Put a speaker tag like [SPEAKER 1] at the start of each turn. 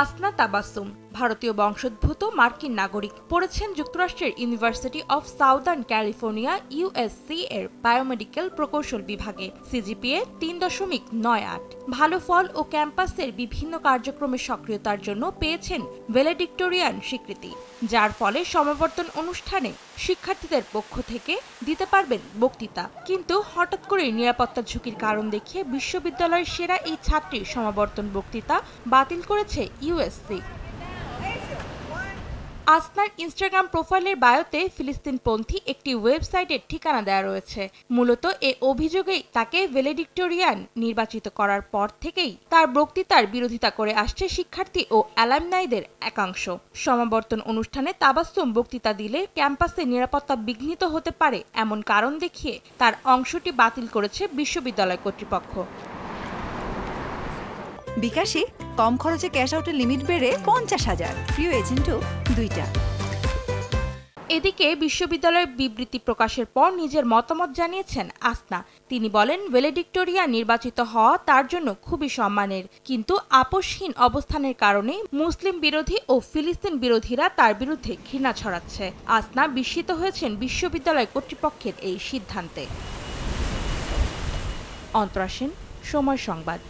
[SPEAKER 1] আসনা তাবাসসুম ভারতীয় বংশোদ্ভূত মার্কিন নাগরিক, পড়েছেন যুক্তরাষ্ট্রের university of southern California USC এর বায়োমেডিক্যাল প্রকৌশল বিভাগে। সিজিপিএ ৩.৯৮। ভালো ফল ও ক্যাম্পাসের বিভিন্ন কার্যক্রমে সক্রিয়তার জন্য পেয়েছেন ভ্যালেডিক্টোরিয়ান স্বীকৃতি, যার ফলে সমাবর্তন অনুষ্ঠানে শিক্ষার্থীদের পক্ষ থেকে দিতে পারবেন বক্তৃতা। কিন্তু হঠাৎ করে নিরাপত্তা ঝুঁকির কারণ দেখিয়ে বিশ্ববিদ্যালয়ের সেরা এই ছাত্রীর সমাবর্তন বক্তৃতা বাতিল করেছে ইউএসসি। আসনার ইনস্টাগ্রাম প্রোফাইলের বায়োতে ফিলিস্তিনপন্থী একটি ওয়েবসাইটের ঠিকানা দেওয়া রয়েছে। মূলত এ অভিযোগেই তাকে ভ্যালেডিক্টোরিয়ান নির্বাচিত করার পর থেকেই তার বক্তৃতার বিরোধিতা করে আসছে শিক্ষার্থী ও অ্যালামনাইদের একাংশ। সমাবর্তন অনুষ্ঠানে তাবাসসুম বক্তৃতা দিলে ক্যাম্পাসে নিরাপত্তা বিঘ্নিত হতে পারে এমন কারণ দেখিয়ে তার অংশটি বাতিল করেছে বিশ্ববিদ্যালয় কর্তৃপক্ষ।
[SPEAKER 2] বিকাশে কম খরচে ক্যাশ আউটের লিমিট বেড়ে ৫০,০০০, প্রিয় এজেন্টও ২টা।
[SPEAKER 1] এদিকে বিশ্ববিদ্যালয়ের বিবৃতি প্রকাশের পর নিজের মতামত জানিয়েছেন আসনা। তিনি বলেন, ভ্যালেডিক্টোরিয়া নির্বাচিত হওয়া তার জন্য খুবই সম্মানের, কিন্তু আপোষহীন অবস্থানের কারণে মুসলিম বিরোধী ও ফিলিস্তিন বিরোধীরা তার বিরুদ্ধে ঘৃণা ছড়াচ্ছে। আসনা বিস্মিত হয়েছেন বিশ্ববিদ্যালয় কর্তৃপক্ষের এই সিদ্ধান্তে। অন্তরা সেন, সময় সংবাদ।